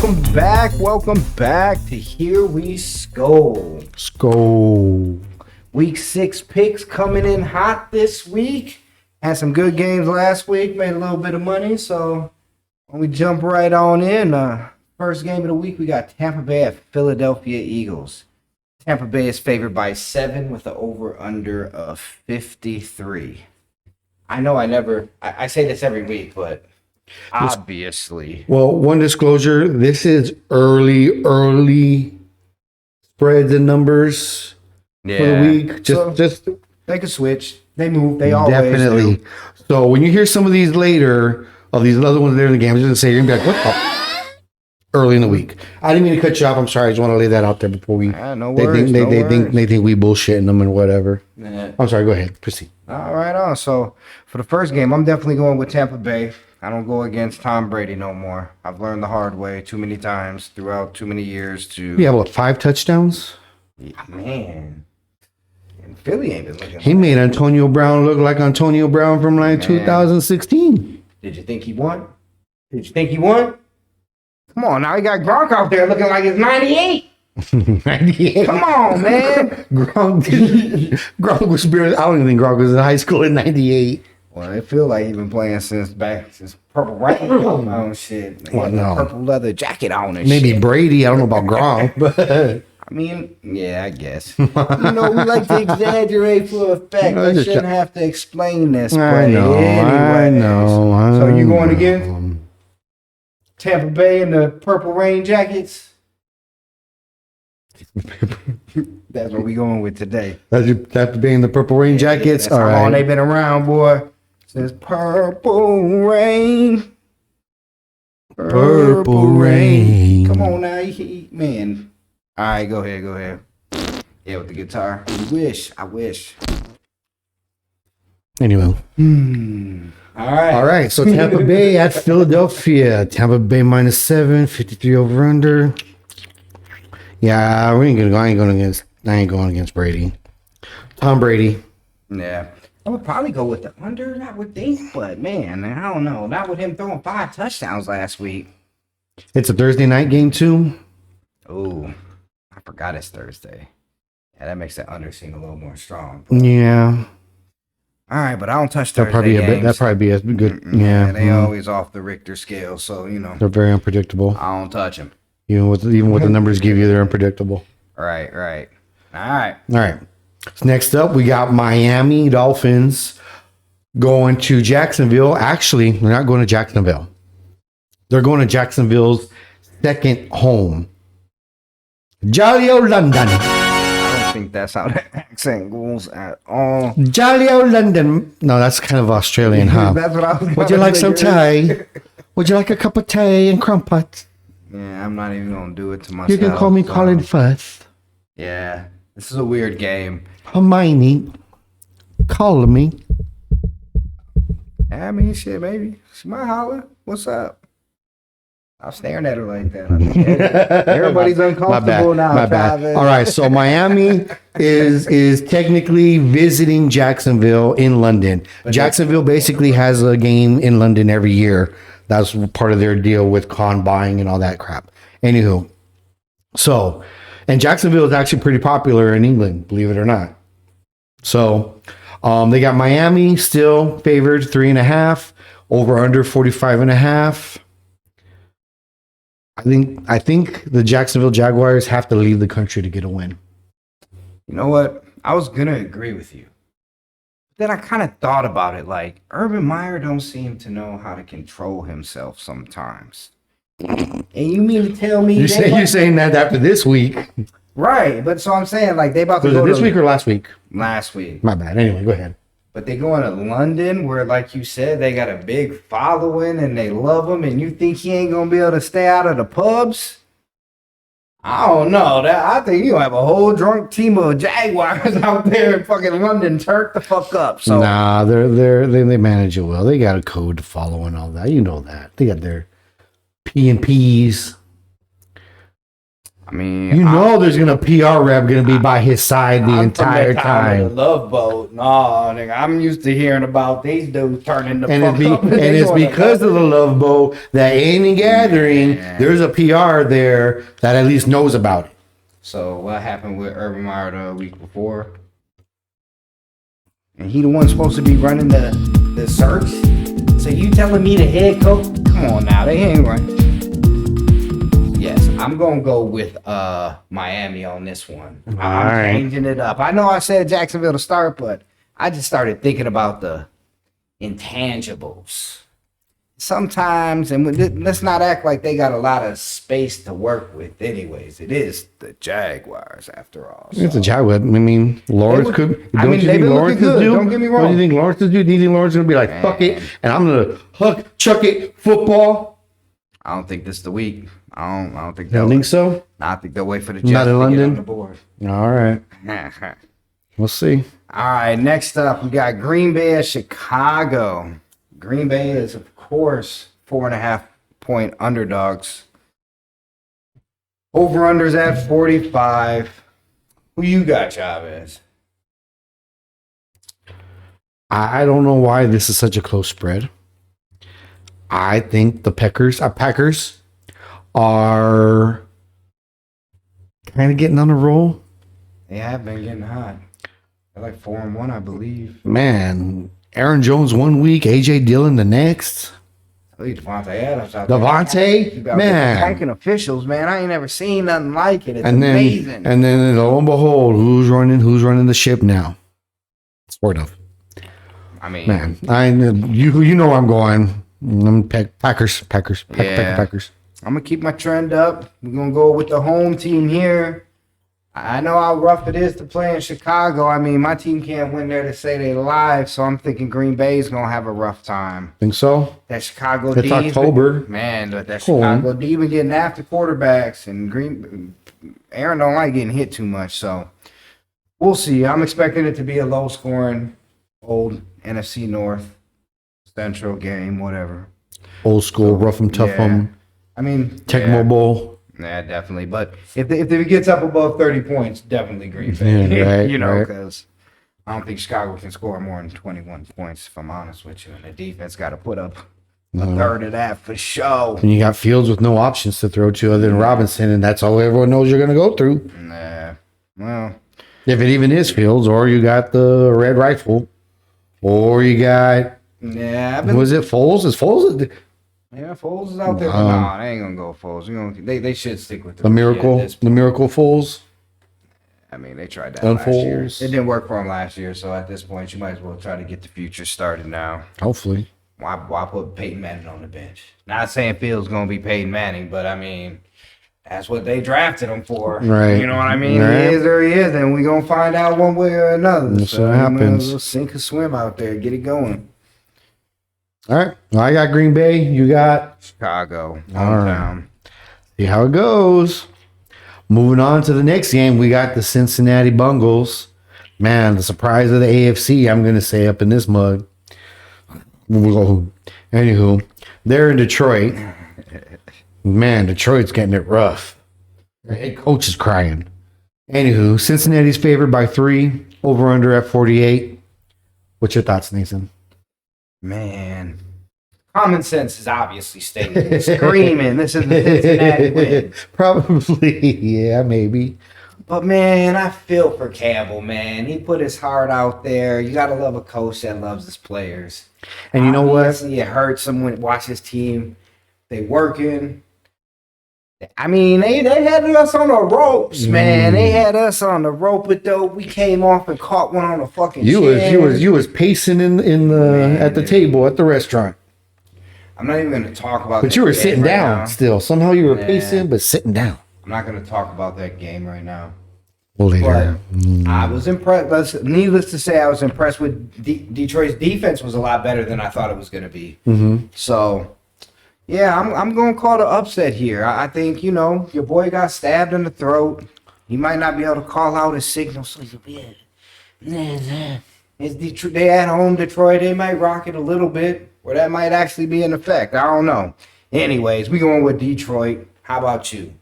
Welcome back to Here We Skull. Week 6 picks coming in hot this week. Had some good games last week, made a little bit of money, so we jump right on in. First game of the week, we got Tampa Bay at Philadelphia Eagles. Tampa Bay is favored by 7 with an over-under of 53. I know I say this every week, but obviously. Well, one disclosure, this is early spreads and numbers for the week. Just they can switch. They move. They always definitely do. So when you hear some of these later, of these other ones later in the game, I'm just going to say, you're going to be like, what the? Early in the week. I didn't mean to cut you off. I'm sorry. I just want to lay that out there before we. No worries. They think we bullshitting them and whatever. Yeah. I'm sorry. Go ahead. Proceed. All right. On. So for the first game, I'm definitely going with Tampa Bay. I don't go against Tom Brady no more. I've learned the hard way too many times throughout too many years to. Yeah, what, 5 touchdowns? Yeah, man. And Philly ain't been looking. He made Antonio Brown look like Antonio Brown from 2016. Did you think he won? Come on, now he got Gronk out there looking like it's 98. 98. Come on, man. Gronk was barely, I don't even think Gronk was in high school in 98. Well, it feel like he's been playing since Purple Rain. Oh, shit. Well, no. Purple leather jacket on and Maybe shit. Brady. I don't know about Gronk, but. I mean, yeah, I guess. We like to exaggerate for effect. I shouldn't have to explain this. I know. So you going against Tampa Bay and the Purple Rain jackets? That's what we going with today. That's your Tampa Bay and the Purple Rain jackets? All right. How long they been around, boy? Since Purple Rain. Purple Rain. Come on now, man. All right, go ahead. Yeah, with the guitar. I wish. Anyway. All right. So Tampa Bay at Philadelphia. Tampa Bay -7, 53 over under. Yeah, I ain't going against Brady. Tom Brady. Yeah. I would probably go with the under, I would think, but man, I don't know. Not with him throwing 5 touchdowns last week. It's a Thursday night game too. Oh, I forgot it's Thursday. Yeah, that makes that under seem a little more strong. Yeah. All right, but I don't touch Thursday That'd probably be a good. Yeah, they always off the Richter scale, so they're very unpredictable. I don't touch them. Even what the numbers give you, they're unpredictable. Right. All right. So next up, we got Miami Dolphins going to Jacksonville. Actually, they're not going to Jacksonville. They're going to Jacksonville's second home. Jolly old London. I don't think that's how the accent goes at all. Jolly old London. No, that's kind of Australian, huh? That's what I was. Would you like some tea? Would you like a cup of tea and crumpet? Yeah, I'm not even gonna do it to myself. You can call me Colin Firth. Yeah, this is a weird game. Hermione, call me. I mean, shit, maybe she might holler. What's up? I'm staring at her like that. Everybody's uncomfortable now. My bad. All right, so Miami is technically visiting Jacksonville in London. Jacksonville basically has a game in London every year. That's part of their deal with con buying and all that crap. Anywho, so, and Jacksonville is actually pretty popular in England, believe it or not. So, they got Miami still favored 3.5, over under 45.5. I think the Jacksonville Jaguars have to leave the country to get a win. You know what? I was gonna agree with you. Then I kind of thought about it, like Urban Meyer don't seem to know how to control himself sometimes. And you mean to tell me you're saying that after this week? Right, but so I'm saying like they about to Was go it this week or last week? Last week. My bad. Anyway, go ahead. But they going to London where, like you said, they got a big following and they love him, and you think he ain't gonna be able to stay out of the pubs? I don't know. I think you have a whole drunk team of Jaguars out there in fucking London, turk the fuck up. So nah, they manage it well. They got a code to follow and all that. You know that. They got their P&Ps. I mean, You know, there's gonna PR rep gonna be by his side the entire Of the time. Love Boat. No, nigga, I'm used to hearing about these dudes turning the And fuck up. it's because of the Love Boat that any gathering, there's a PR there that at least knows about it. So what happened with Urban Meyer the week before? And he the one supposed to be running the search? So you telling me the head coach? Come on now, they ain't right. Yes, I'm gonna go with Miami on this one. I'm right. changing it up. I know I said Jacksonville to start, but I just started thinking about the intangibles. Sometimes, and let's not act like they got a lot of space to work with. Anyways, it is the Jaguars after all. It's a Jaguar. I mean, Lawrence could. I mean, they've been looking good. Don't get me wrong. What do you think Lawrence is do? Do you think Lawrence is gonna be like, fuck it, and I'm gonna chuck it, football? I don't think this is the week. I don't think You don't think so? I think they'll wait for the Jets Not in to London? get on the board. All right, we'll see. All right, next up, we got Green Bay at Chicago. Green Bay is, of course, 4.5 point underdogs. Over-unders at 45. Who you got, Chavez? I don't know why this is such a close spread. I think the Packers are kind of getting on a roll. They have been getting hot. They're like 4-1, I believe. Man, Aaron Jones 1 week, AJ Dillon the next. At least Devontae Adams out Devontae, there. man. Punking officials, man. I ain't never seen nothing like it. It's And then, amazing. and then lo and behold, who's running the ship now? Sort of. I mean, Man, you know where I'm going. Packers. I'm gonna keep my trend up. We're gonna go with the home team here. I know how rough it is to play in Chicago. I mean, my team can't win there to say they live, so I'm thinking Green Bay's gonna have a rough time. Think so? That Chicago It's D, October. man. But that Cool. Chicago D been getting after quarterbacks, and Aaron don't like getting hit too much, so we'll see. I'm expecting it to be a low-scoring, old NFC North Central game, whatever. Old school, rough 'em, tough 'em. I mean, Tecmo Bowl. Yeah, definitely. But if it gets up above 30 points, definitely Green Bay. Yeah, right, you know, right. because I don't think Chicago can score more than 21 points, if I'm honest with you. And the defense got to put up a third of that for sure. And you got Fields with no options to throw to other than Robinson, and that's all everyone knows you're going to go through. Nah. Well, If it even is Fields, or you got the red rifle, or you got, yeah. was it Foles? Is Foles Yeah, Foles is out there. But no, they ain't going to go Foles. They should stick with the miracle? Yeah, The miracle Foles? I mean, they tried that last year. Unfolds. It didn't work for them last year, so at this point, you might as well try to get the future started now. Hopefully. Why put Peyton Manning on the bench? Not saying Fields gonna be Peyton Manning, but I mean, that's what they drafted him for. Right. You know what I mean? Right. He is or he isn't. And we gonna find out one way or another. That's what happens. We'll sink or swim out there. Get it going. All right. Well, I got Green Bay. You got Chicago. All Hometown. see how it goes. Moving on to the next game, we got the Cincinnati Bengals. Man, the surprise of the AFC, I'm going to say up in this mug. Anywho, they're in Detroit. Man, Detroit's getting it rough. Their head coach is crying. Anywho, Cincinnati's favored by 3, over under at 48. What's your thoughts, Nathan? Man. Common sense is obviously stated. Screaming. This is the Cincinnati win. Probably, yeah, maybe. But man, I feel for Campbell, man. He put his heart out there. You gotta love a coach that loves his players. And you know what? Obviously, it hurts him when watch his team. They working. I mean, they had us on the ropes, man. They had us on the rope, but though we came off and caught one on the fucking You chin. was pacing in the Man, at the dude. table at the restaurant. I'm not even gonna talk about. But that you were game sitting right down now. still. Somehow you were Yeah. pacing, but sitting down. I'm not gonna talk about that game right now. Well, later. But I was impressed. Needless to say, I was impressed with Detroit's defense. Was a lot better than I thought it was going to be. Mm-hmm. So, yeah, I'm going to call the upset here. I think your boy got stabbed in the throat. He might not be able to call out his signal. So it's Detroit. They at home, Detroit. They might rock it a little bit, or that might actually be in effect. I don't know. Anyways, we going with Detroit. How about you?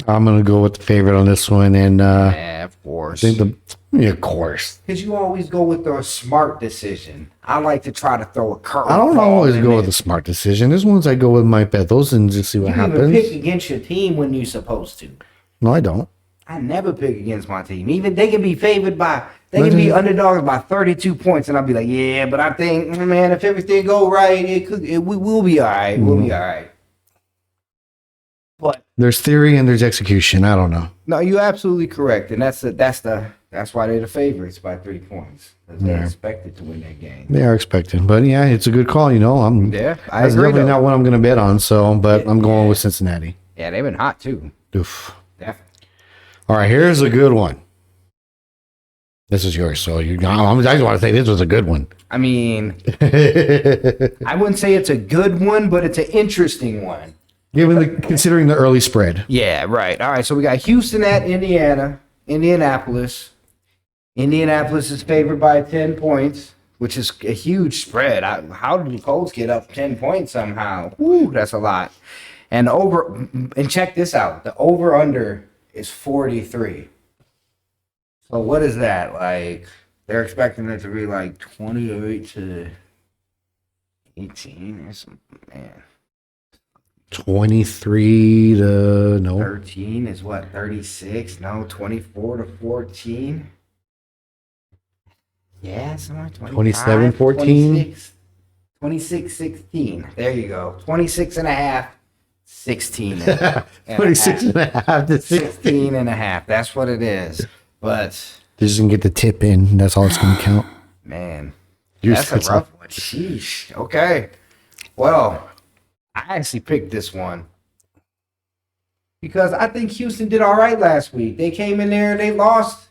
I'm gonna go with the favorite on this one, and Yeah, of course. of course. Because you always go with the smart decision. I like to try to throw a curve. I don't always go with a smart decision. There's ones I go with my pedos and just see what You happens. even pick against your team when you're supposed to. No, I don't. I never pick against my team. Even they can be favored by, they can be underdogs by 32 points, and I'll be like, yeah, but I think, man, if everything go right, we will be all right. We'll be all right. But There's theory and there's execution. I don't know. no, you're absolutely correct, and that's why they're the favorites by 3 points. Because they're expected to win that game. They are expecting, but yeah, it's a good call. I I that's agree. definitely Though. not what I'm going to bet on. So, but I'm going with Cincinnati. Yeah, they've been hot too. Oof. Definitely. All right, here's a good one. This is yours, so I just want to say this was a good one. I mean, I wouldn't say it's a good one, but it's an interesting one. Considering the early spread. Yeah, right. All right, so we got Houston at Indianapolis. Indianapolis is favored by 10 points, which is a huge spread. How did the Colts get up 10 points somehow? Woo, that's a lot. And check this out. The over-under is 43. So what is that? Like, they're expecting it to be like 28 to 18 or something, man. 23 to 13 is what? 36? No, 24 to 14. Yeah, something like 27, 14. 26, 16. There you go. 26 and a half, 16. 26 and a half to 16 and a half. That's what it is. But just didn't get the tip in. That's all it's going to count. man, Yours that's a rough one. Sheesh. Okay. Well, I actually picked this one because I think Houston did all right last week. They came in there, they lost.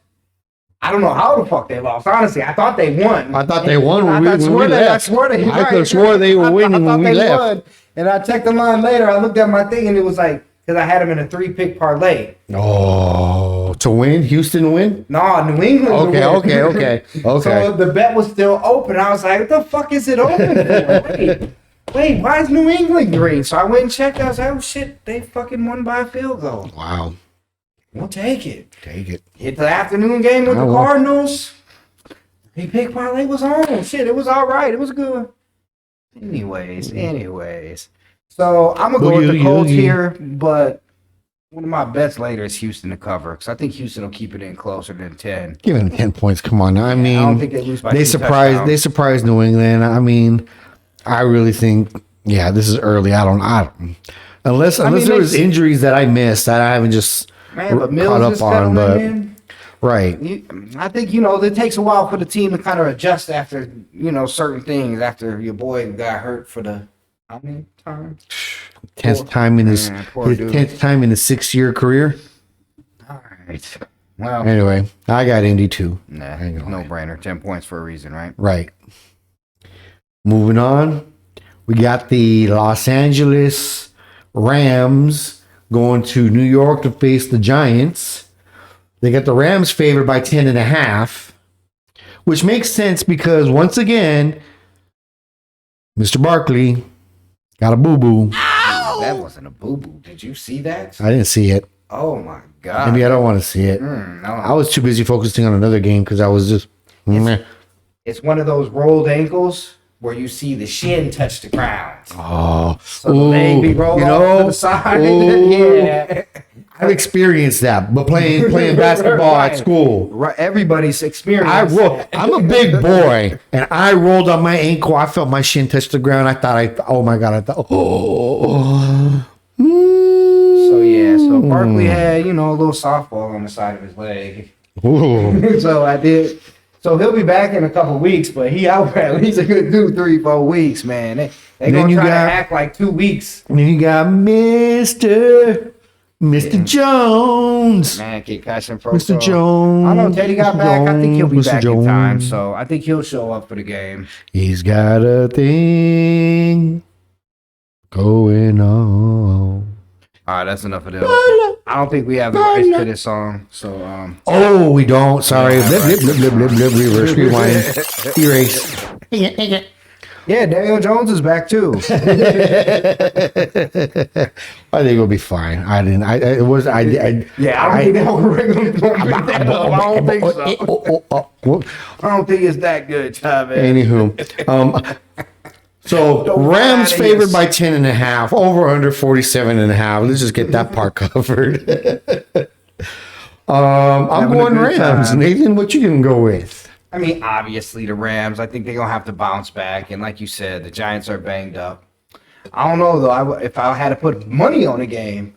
I don't know how the fuck they lost. Honestly, I thought they won. I thought they won when we left. I swore they were winning when we left. And I checked the line later. I looked at my thing and it was like, because I had them in a 3-pick parlay. Oh, to win? Houston to win? No, New England. Okay. So the bet was still open. I was like, what the fuck is it open for? Wait, why is New England green? So I went and checked. I was like, oh shit, they fucking won by a field goal. Wow. We'll take it. Take it. Hit the afternoon game with the Cardinals. He picked parlay was on. Shit, it was all right. It was good. Anyways. So I'm gonna go with the Colts here, but one of my bets later is Houston to cover because I think Houston will keep it in closer than 10. Give them 10 points. Come on. I mean, I don't think they lose by they surprised New England. I mean, I really think, yeah, this is early. I don't. Unless there was injuries that I missed that I haven't just but Mills caught up is on, but in. right. I think, it takes a while for the team to kind of adjust after, certain things. After your boy got hurt for the how many times? 10th time in his 10th time in his 6-year career. All right. Well, anyway, I got Indy too. Nah, no brainer. 10 points for a reason, right? Right. Moving on, we got the Los Angeles Rams going to New York to face the Giants. They got the Rams favored by 10.5, which makes sense because once again, Mr. Barkley got a boo-boo. That wasn't a boo-boo. Did you see that? I didn't see it. Oh my God. Maybe I don't want to see it. No. I was too busy focusing on another game because I was just... It's one of those rolled ankles where you see the shin touch the ground. Oh. So the leg be rolled off to the side. Yeah. I've experienced that, but playing basketball at school. Right. Everybody's experienced. I'm a big boy, and I rolled on my ankle. I felt my shin touch the ground. Oh my God. So Barkley had, a little softball on the side of his leg. So I did. So he'll be back in a couple weeks, but he out for at least a good 2-3-4 weeks, man. They gonna try to act like 2 weeks. And then you got Mr. Jones. Man, concussion pro. Mr. Jones. I know Teddy got back. I think he'll be Mr. back Jones. in time. So I think he'll show up for the game. He's got a thing going on. All right, that's enough of this. I don't think we have the rights to this song. So Oh, we don't. Sorry. Blip, blip, blip, blip, blip, blip. Reverse, rewind, erase. Yeah, Daniel Jones is back too. I think it'll be fine. I didn't. I don't think I don't think so. I don't think it's that good, Chavez. Anywho, so Don't Rams lie to favored us. by 10.5, over under 47.5. Let's just get that part covered. I'm Having a going good Rams. time. Nathan, what you gonna go with? I mean, obviously the Rams. I think they're gonna have to bounce back, and like you said, the Giants are banged up. I don't know though. If I had to put money on the game,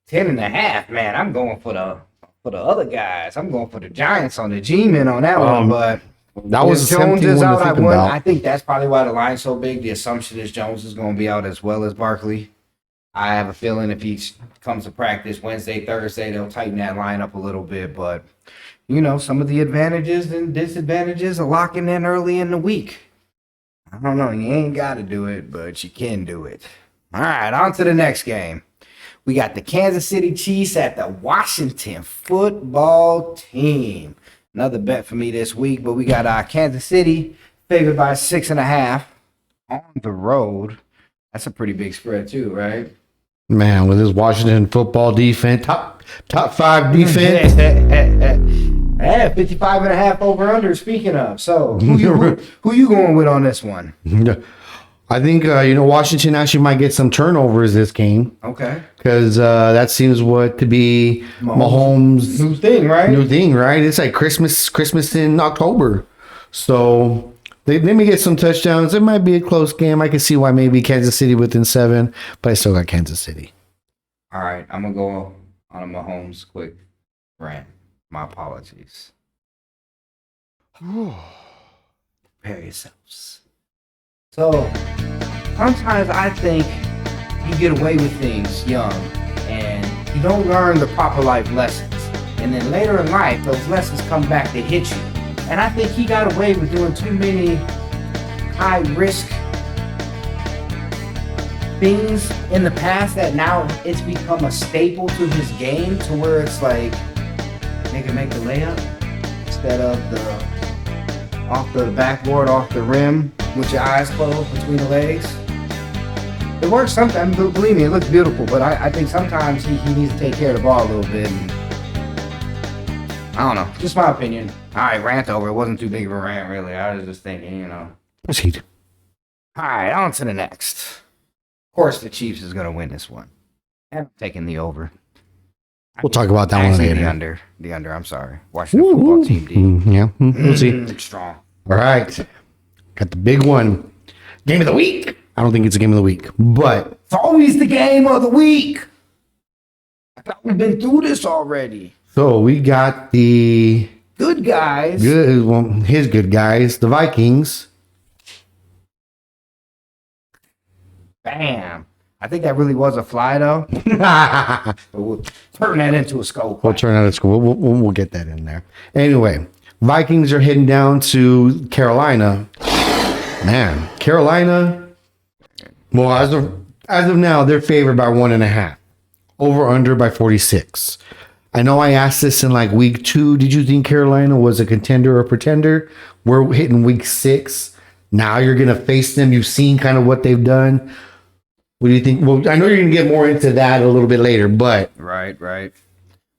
10.5. Man, I'm going for the other guys. I'm going for the Giants on the G-men on that one. But That was if the Jones tempting is one to out, I think won. about. I think that's probably why the line's so big. The assumption is Jones is going to be out as well as Barkley. I have a feeling if he comes to practice Wednesday, Thursday, they'll tighten that line up a little bit. But some of the advantages and disadvantages are locking in early in the week. I don't know. You ain't got to do it, but you can do it. All right, on to the next game. We got the Kansas City Chiefs at the Washington football team. Another bet for me this week, but we got Kansas City favored by 6.5 on the road. That's a pretty big spread too, right? Man, with his Washington football defense, top 5 defense. Yeah, 55.5 over under. Speaking of, so who you going with on this one? I think Washington actually might get some turnovers this game Okay, because that seems to be Mahomes' new thing, right? new thing, right? It's like Christmas in October, so they may get some touchdowns. It might be a close game. I can see why maybe Kansas City within 7, but I still got Kansas City. All right, I'm gonna go on a Mahomes quick rant. My apologies. Prepare yourselves. So sometimes I think you get away with things young and you don't learn the proper life lessons. And then later in life, those lessons come back to hit you. And I think he got away with doing too many high risk things in the past that now it's become a staple to his game to where it's like, nigga, make the layup instead of off the backboard, off the rim with your eyes closed between the legs. It works sometimes. Believe me, it looks beautiful, but I think sometimes he needs to take care of the ball a little bit. And I don't know. Just my opinion. All right, rant over. It wasn't too big of a rant, really. I was just thinking, Proceed. All right, on to the next. Of course, the Chiefs is going to win this one. I'm taking the over. We'll talk about that one Actually, later. The under. I'm sorry. Washington football team D. Yeah, we'll see. Strong. All right. Got the big one. Game of the week. I don't think it's a game of the week, but It's always the game of the week. I thought we've been through this already. so we got the Good guys. his good guys, the Vikings. Bam. I think that really was a fly, though. We'll But we'll turn that into a scope. turn out of school. We'll get that in there. Anyway, Vikings are heading down to Carolina. Man, Carolina. Well, as of now, they're favored by 1.5. Over under by 46. I know I asked this in like week 2. Did you think Carolina was a contender or pretender? We're hitting week 6. Now you're going to face them. You've seen kind of what they've done. What do you think? Well, I know you're going to get more into that a little bit later, but Right.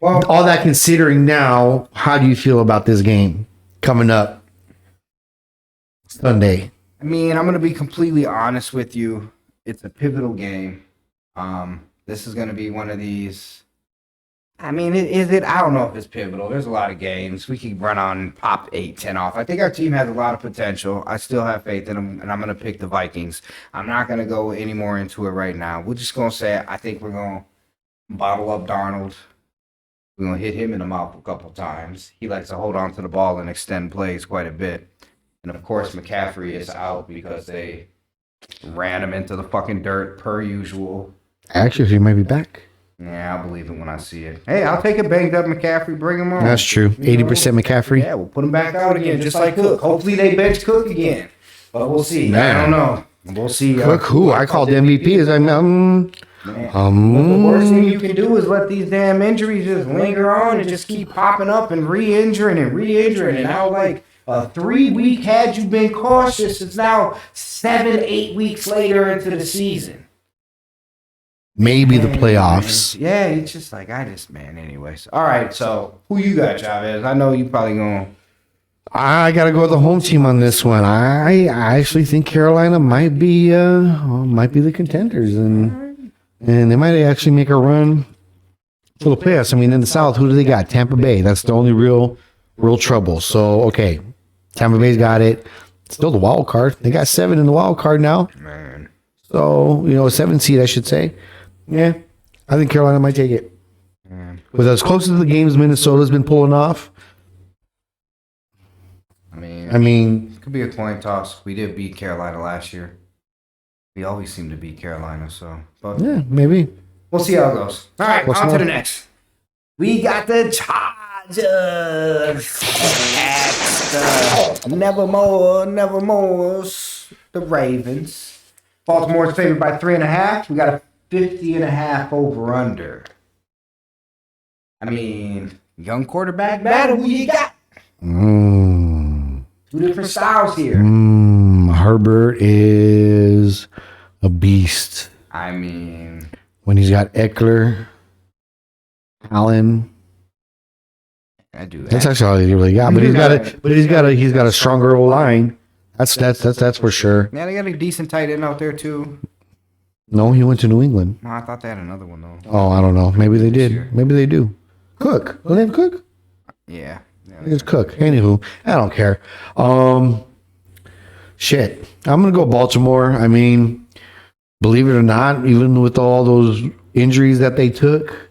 well, all that considering now, how do you feel about this game coming up Sunday? I mean, I'm going to be completely honest with you. It's a pivotal game. This is going to be one of these. I mean, is it? I don't know if it's pivotal. There's a lot of games. We could run on pop 8-10 off. I think our team has a lot of potential. I still have faith in them, and I'm going to pick the Vikings. I'm not going to go any more into it right now. We're just going to say I think we're going to bottle up Darnold. We're going to hit him in the mouth a couple times. He likes to hold on to the ball and extend plays quite a bit. And, of course, McCaffrey is out because they ran him into the fucking dirt per usual. Actually, he might be back. Yeah, I'll believe it when I see it. Hey, I'll take a banged up McCaffrey, bring him on. That's true. 80% McCaffrey. Yeah, we'll put him back out again, just like Cook. Hopefully they bench Cook again. But we'll see. Man. I don't know. We'll see. Cook, who I called MVP, is Man. The worst thing you can do is let these damn injuries just linger on and just keep popping up and re-injuring. And now, like, A 3-week had you been cautious. It's now 7-8 weeks later into the season. Maybe the playoffs. Yeah, it's just like anyways. All right, so who you got, Chavez? I know you probably gonna. I gotta go with the home team on this one. I actually think Carolina might be the contenders, and they might actually make a run for the playoffs. I mean, in the South, who do they got? Tampa Bay. That's the only real trouble. So okay, Tampa Bay's got it. Still the wild card. They got 7 in the wild card now. Man. So a 7 seed, I should say. Yeah, I think Carolina might take it. Man. With as close to the games Minnesota's been pulling off. I mean, it could be a coin toss. We did beat Carolina last year. We always seem to beat Carolina, so. But yeah, maybe. We'll see how it goes. All right, on to the next. We got the Chargers at the Nevermore's, the Ravens. Baltimore's favored by 3.5. We got a 50.5 over under. I mean, young quarterback battle. Who you got? Two different styles here. Herbert is a beast. I mean, when he's got Eckler, Allen. That's actually all he really got. But he's got a stronger line. That's for sure. Yeah, they got a decent tight end out there too. No, he went to New England. No, I thought they had another one though. Oh, I don't know. Maybe they did. Maybe they do. Cook. Don't they have Cook? Yeah. It's Cook. Anywho, I don't care. Shit. I'm gonna go Baltimore. I mean, believe it or not, even with all those injuries that they took,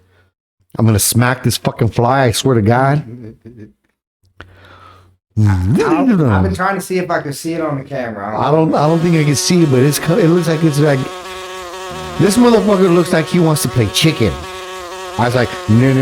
I'm gonna smack this fucking fly. I swear to God. I've been trying to see if I can see it on the camera. I don't think I can see it, but it looks like it's like this motherfucker looks like he wants to play chicken. I was like, no.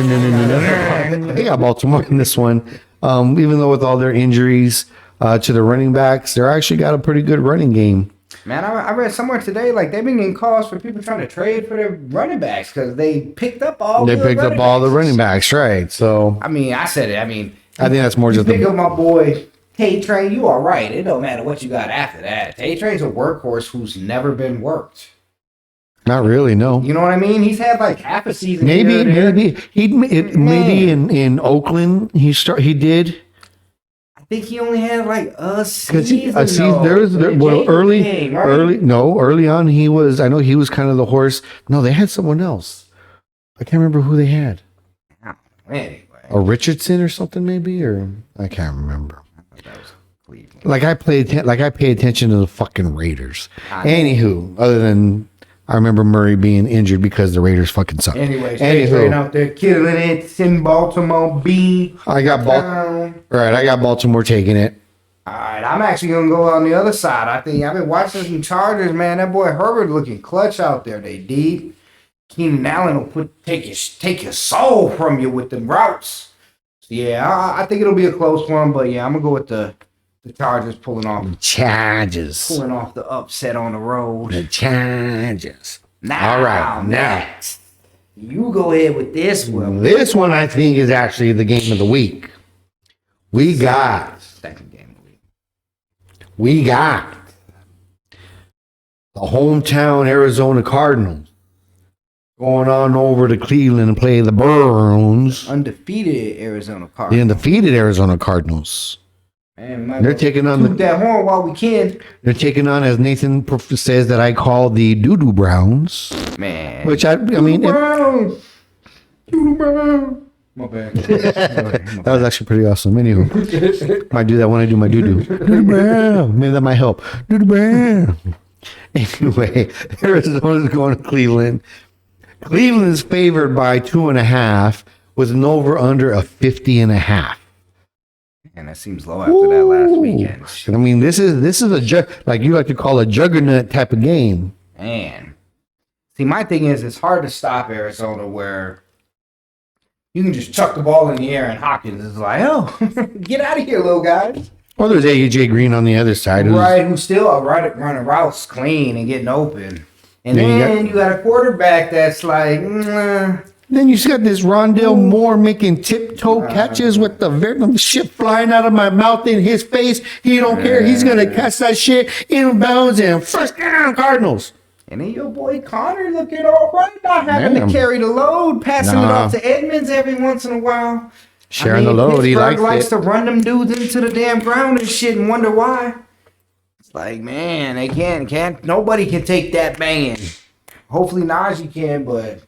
They got Baltimore in this one. Even though with all their injuries to the running backs, they're actually got a pretty good running game. Man, I read somewhere today, like they've been getting calls for people trying to trade for their running backs because they picked up all the running backs, right? So I mean, I said it. I mean, I think that's more just pick up my boy Tay Train. You are right. It don't matter what you got after that. Tay Train's a workhorse who's never been worked. Not really, no. You know what I mean? He's had like half a season. Maybe in Oakland he did. I think he only had like a season. Early on he was. I know he was kind of the horse. No, they had someone else. I can't remember who they had. Anyway, a Richardson or something maybe, or I can't remember. That was Cleveland. Like I pay attention to the fucking Raiders. Anywho, other than. I remember Murray being injured because the Raiders fucking suck. Anyways, Anywho, out there killing it in Baltimore. I got Baltimore taking it. All right, I'm actually gonna go on the other side. I think I've been watching some Chargers, man. That boy Herbert looking clutch out there. They deep. Keenan Allen will take your soul from you with them routes. Yeah, I think it'll be a close one, but yeah, I'm gonna go with the Chargers pulling off the upset on the road. The Chargers. Now, all right, next. You go ahead with this one. This one I think is actually the game of the week. We got second game of the week. We got the hometown Arizona Cardinals going on over to Cleveland and play the Browns. Undefeated Arizona Cardinals. The undefeated Arizona Cardinals. Man, they're taking on that horn while we can. They're taking on, as Nathan says, that I call the Doo-Doo Browns. Man, which I mean, Browns. Doo-Doo Browns. My bad. That was actually pretty awesome. Anywho, might do that when I do my doo-doo. Doo-Doo Brown. Maybe that might help. Doo-Doo Brown. Anyway, Arizona's going to Cleveland. Cleveland's favored by 2.5 with an over/under of 50.5. And that seems low after that last weekend. I mean, this is a like you like to call a juggernaut type of game. Man, see, my thing is, it's hard to stop Arizona where you can just chuck the ball in the air and Hopkins is like, oh, get out of here, little guys. Well, there's AJ Green on the other side, who's still running routes clean and getting open. And then you got a quarterback that's like, Then you got this Rondell Moore making tiptoe catches with the shit flying out of my mouth in his face. He don't care. He's gonna catch that shit inbounds and first down Cardinals. And then your boy Connor looking all right, not having to carry the load, passing it off to Edmonds every once in a while. Sharing the load, he likes to run them dudes into the damn ground and shit and wonder why. It's like, man, they can't nobody can take that banging. Hopefully Najee can, but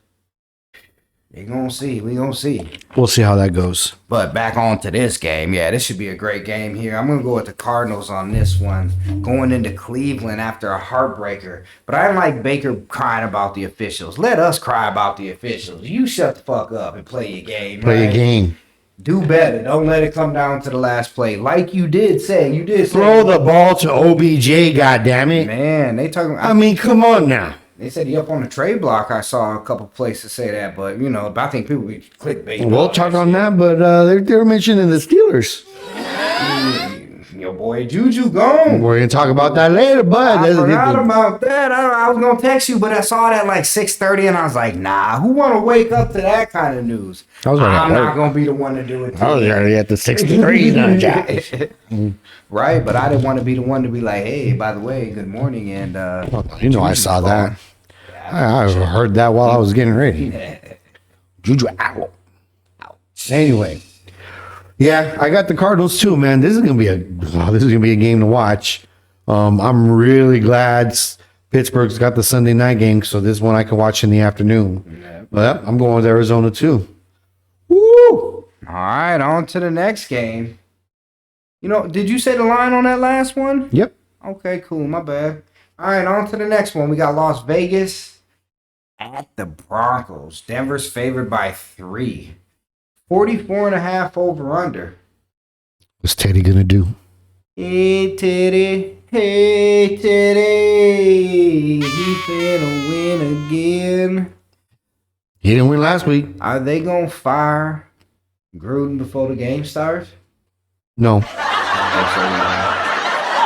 we gonna see. We'll see how that goes. But back on to this game. Yeah, this should be a great game here. I'm going to go with the Cardinals on this one. Going into Cleveland after a heartbreaker. But I don't like Baker crying about the officials. Let us cry about the officials. You shut the fuck up and play your game. Play your game. Do better. Don't let it come down to the last play. Like you did say. Throw the ball to OBJ, goddammit. Man, they talking. I mean, come on now. They said he up on the trade block. I saw a couple places say that, but I think people be clickbait. We'll talk on that, but they're mentioning the Steelers. Your boy Juju gone. We're gonna talk about that later, bud. I forgot about that. I was gonna text you, but I saw that like 6:30, and I was like, nah, who want to wake up to that kind of news? I'm not gonna be the one to do it. I was already at the 63 now, Josh. Right, but I didn't want to be the one to be like, hey, by the way, good morning, and I saw that. I heard that while I was getting ready. Juju out. Anyway, yeah, I got the Cardinals too, man. This is gonna be a game to watch. I'm really glad Pittsburgh's got the Sunday night game, so this one I can watch in the afternoon. Yeah. But I'm going with Arizona too. Woo! All right, on to the next game. Did you say the line on that last one? Yep. Okay, cool. My bad. All right, on to the next one. We got Las Vegas at the Broncos. Denver's favored by 3. 44.5 over under. What's Teddy gonna do? Hey Teddy, hey Teddy, he finna win again. He didn't win last week. Are they gonna fire Gruden before the game starts? No.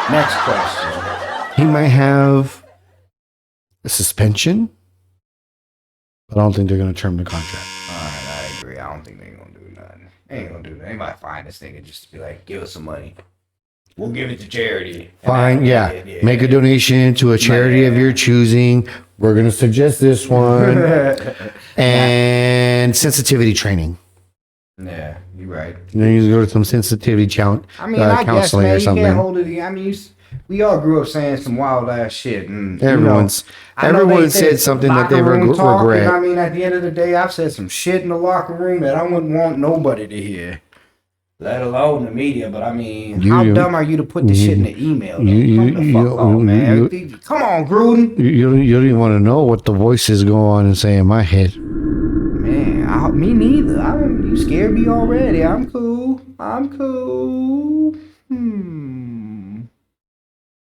Next question. He might have a suspension, but I don't think they're gonna term the contract. All right, I agree. I don't think they're gonna do nothing. They ain't gonna do that. They might find this nigga just to be like, give us some money. We'll give it to charity. Fine, yeah. Make a donation to a charity of your choosing. We're going to suggest this one. And sensitivity training. Yeah, you're right. You go to some sensitivity I guess, man, or you something. can't hold it. We all grew up saying some wild ass shit. And, everyone said something that they regret. At the end of the day, I've said some shit in the locker room that I wouldn't want nobody to hear. Let alone the media, but how dumb are you to put this shit in the email? Come the fuck on, man. Come on, Gruden. You don't even want to know what the voices go on and say in my head. Man, me neither. You scared me already. I'm cool.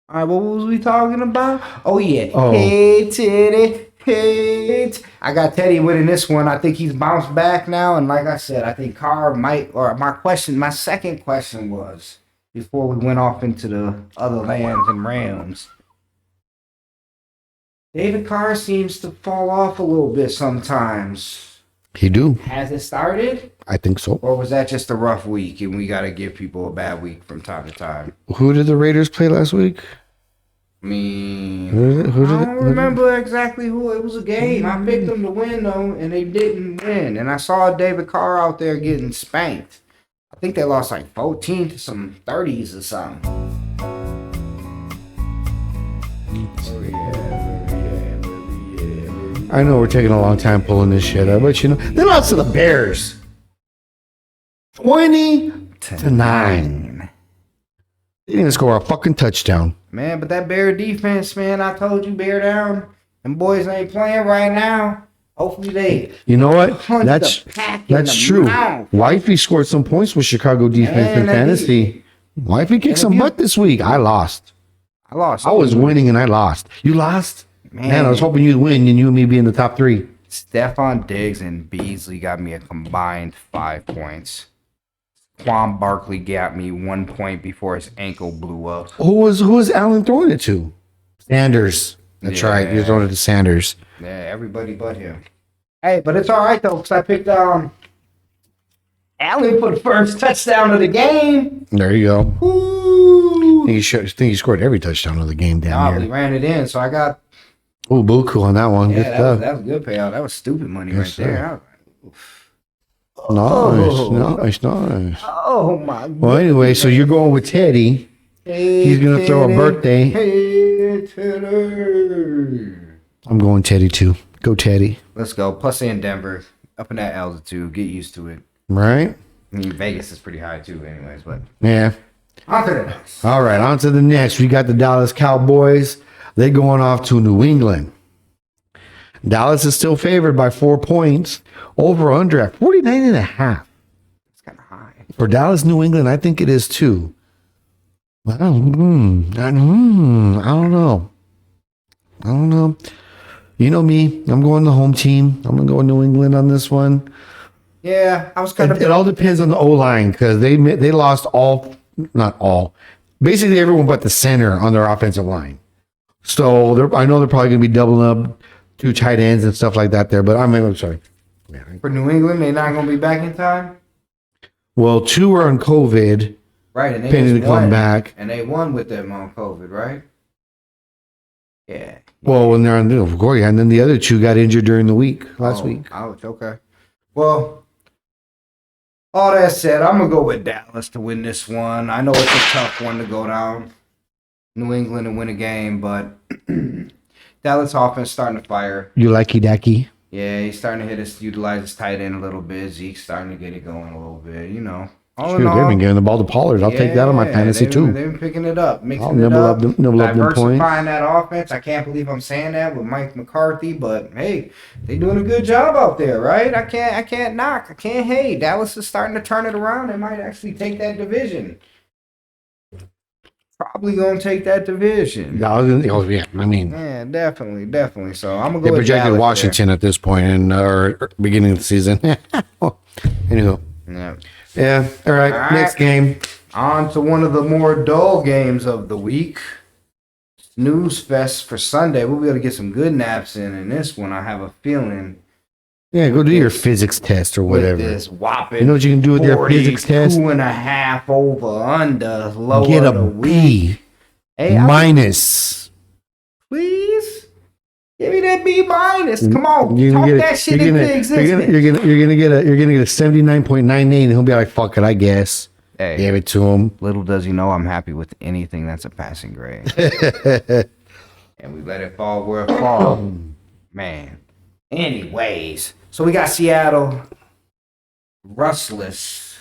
All right, what was we talking about? Oh, yeah. Oh. Hey, Teddy. Hey. I got Teddy winning this one. I think he's bounced back now. And like I said, I think Carr might, or my second question was, before we went off into the other lands and realms, David Carr seems to fall off a little bit sometimes. He do. Has it started? I think so. Or was that just a rough week and we got to give people a bad week from time to time? Who did the Raiders play last week? I don't remember exactly who. It was a game. I picked them to win, though, and they didn't win. And I saw David Carr out there getting spanked. I think they lost like 14 to some 30s or something. I know we're taking a long time pulling this shit up, but they lost to the Bears. 20-9. They didn't score a fucking touchdown. Man, but that Bear defense, man, I told you, bear down. Them boys ain't playing right now. Hopefully they. You know what? That's true. Wifey scored some points with Chicago defense in fantasy. Wifey kicked some butt this week. I lost. I was winning and I lost. You lost? Man, I was hoping you'd win and you and me be in the top 3. Stephon Diggs and Beasley got me a combined 5 points. Quan Barkley got me 1 point before his ankle blew up. Who was Allen throwing it to? Sanders. That's right. You're throwing it to Sanders. Yeah, everybody but him. Hey, but it's all right though, because I picked Allen put first touchdown of the game. There you go. Woo! I think he scored every touchdown of the game down He here. ran it in, so I got. Oh, buku on that one. Good Yeah, stuff. that was a good payout. That was stupid money Yes, right there. I was like, oof. Nice. Oh my god. Well, anyway, so you're going with Teddy. He's going to throw a birthday. Hey, Teddy. I'm going Teddy too. Go Teddy. Let's go. Plus in Denver. Up in that altitude. Get used to it. Right? I mean, Vegas is pretty high too, anyways, but Yeah. on to the next. All right, on to the next. We got the Dallas Cowboys. They're going off to New England. Dallas is still favored by 4 points. Over under at 49.5. It's kind of high. For Dallas, New England, I think it is too. I don't know. You know me. I'm going the home team. I'm going to go New England on this one. Yeah, I was kind of. It all depends on the O-line because they lost not all. Basically, everyone but the center on their offensive line. So I know they're probably going to be doubling up 2 tight ends and stuff like that there. But I'm sorry. For New England, they're not going to be back in time? Well, 2 are on COVID. Right, and they Pending to just won. come back. And they won with them on COVID, right? Yeah. Well, when they're on the Goya, and then the other 2 got injured during the week last week. Ouch, okay. Well, all that said, I'm going to go with Dallas to win this one. I know it's a tough one to go down. New England and win a game, but Dallas offense starting to fire. You likey dacky? Yeah, he's starting to utilize his tight end a little bit. Zeke's starting to get it going a little bit, you know. All Shoot, they've been giving the ball to Pollard. I'll take that on my fantasy too. They've been picking it up, mixing I'll it nibble up, up them points. diversifying that offense. I can't believe I'm saying that with Mike McCarthy, but hey, they doing a good job out there, right? I can't knock. I can't hate. Dallas is starting to turn it around. They might actually take that division. Probably gonna take that division. Yeah, I mean, Yeah, definitely. So I'm gonna go they with projected Dallas Washington at this point in or beginning of the season. Anywho, there. yeah. All right, next game. On to one of the more dull games of the week. Snooze fest for Sunday. We'll be able to get some good naps in this one. I have a feeling. Yeah, go do your physics test or whatever. With this whopping. You know what you can do with your physics test? 2.5 over under lower Get a the B week. Hey, minus. please give me that B minus. Come on, You're talk gonna that shit into existence. You're gonna get a 79.98, and he'll be like, "Fuck it, I guess." Hey, Gave it to him. little does he know I'm happy with anything that's a passing grade. And we let it fall where it falls. Man. Anyways, so we got Seattle. Rustless.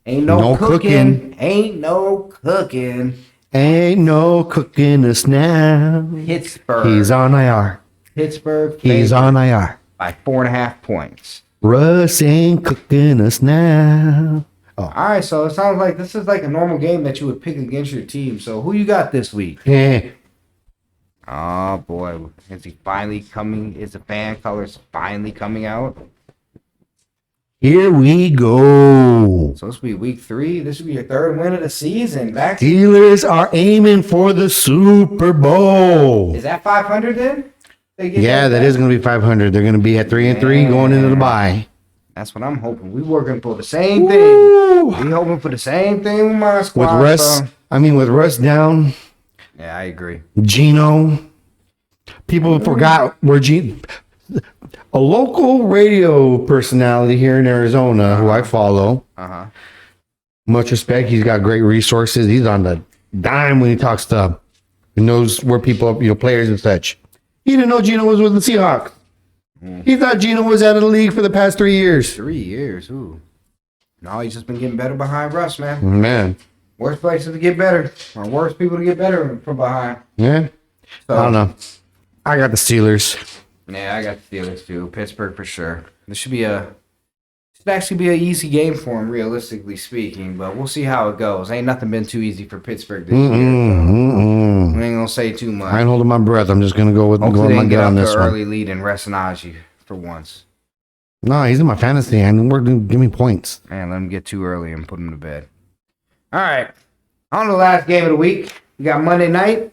Ain't no cooking. Ain't no cooking. Ain't no cooking us now. Pittsburgh. He's on IR. Pittsburgh. He's on IR. By 4.5 points. Russ ain't cooking us now. All right, so it sounds like this is like a normal game that you would pick against your team. So who you got this week? Yeah. Oh boy, is he finally coming? Is the fan colors finally coming out? Here we go. So this will be week 3. This will be your 3rd win of the season. Back. Steelers are aiming for the Super Bowl. Is that 500 then? Yeah, that is going to be 500. They're going to be at 3-3 going into the bye. That's what I'm hoping. We working for the same Woo! thing. We hoping for the same thing with my squad. With Russ, with Russ down, yeah, I agree. Gino. People forgot where a local radio personality here in Arizona who I follow. Much respect. He's got great resources. He's on the dime when he talks to. He knows where people, players and such. He didn't know Gino was with the Seahawks. He thought Gino was out of the league for the past 3 years. 3 years, ooh. No, he's just been getting better behind Russ, man. Man. Worst places to get better. Or worst people to get better from behind. Yeah. So, I don't know. I got the Steelers. Yeah, I got the Steelers too. Pittsburgh for sure. This should actually be an easy game for him, realistically speaking. But we'll see how it goes. Ain't nothing been too easy for Pittsburgh this year. So we ain't gonna say too much. I ain't holding my breath. I'm just gonna go with Hopefully they my can get gut on out this the one. early lead and rest Najee for once. No, he's in my fantasy, and we're gonna give me points. Man, let him get too early and put him to bed. All right. On to the last game of the week. We got Monday night.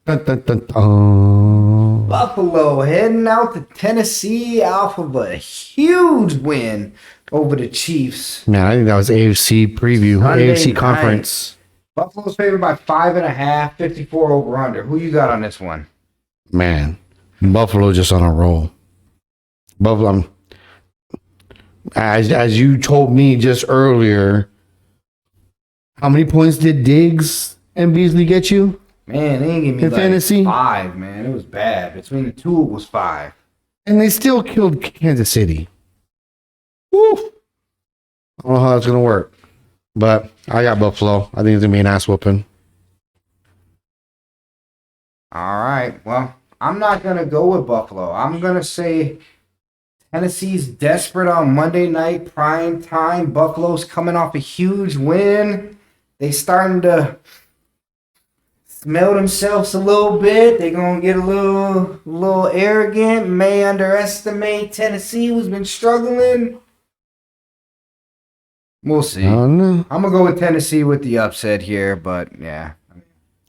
Dun, dun, dun, dun. Buffalo heading out to Tennessee off of a huge win over the Chiefs. Man, I think that was AFC preview, Sunday AFC night. conference. Buffalo's favored by 5.5, 54 over under. Who you got on this one? Man, Buffalo just on a roll. Buffalo, as you told me just earlier, how many points did Diggs and Beasley get you? Man, they ain't give me In like fantasy? 5, man. It was bad. Between the two, it was 5. And they still killed Kansas City. Woo! I don't know how that's going to work. But I got Buffalo. I think it's going to be an ass whooping. All right. Well, I'm not going to go with Buffalo. I'm going to say Tennessee's desperate on Monday night prime time. Buffalo's coming off a huge win. They starting to smell themselves a little bit. They're going to get a little arrogant. May underestimate Tennessee, who's been struggling. We'll see. I don't know. I'm going to go with Tennessee with the upset here, but yeah.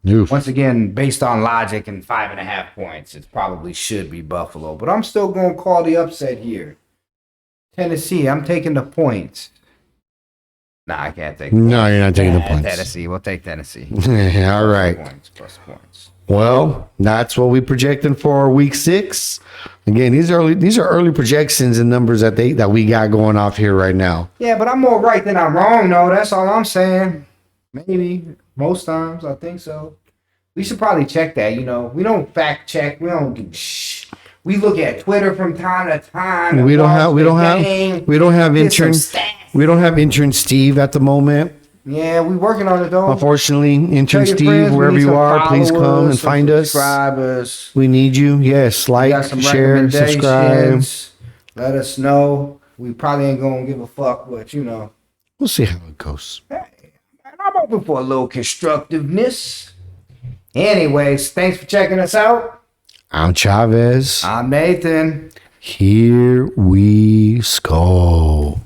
Oof. Once again, based on logic and 5.5 points, it probably should be Buffalo. But I'm still going to call the upset here. Tennessee, I'm taking the points. Nah, I can't take the points. No, you're not taking the Nah, points. Tennessee, we'll take Tennessee. All right. Plus points. Well, that's what we projecting for week 6. Again, these are early projections and numbers that we got going off here right now. Yeah, but I'm more right than I'm wrong, though. That's all I'm saying. Maybe. Most times, I think so. We should probably check that, We don't fact check. We don't do shh. We look at Twitter from time to time. We don't have intern Steve at the moment. Yeah, we working on it though. Unfortunately, intern Tell your Steve, friends we wherever need you some are, please come followers, and some find us. subscribers. We need you. Yes, We like, got some share, subscribe. recommendations. Let us know. We probably ain't gonna give a fuck, but We'll see how it goes. hey, I'm open for a little constructiveness. Anyways, thanks for checking us out. I'm Chavez. I'm Nathan. Here we go.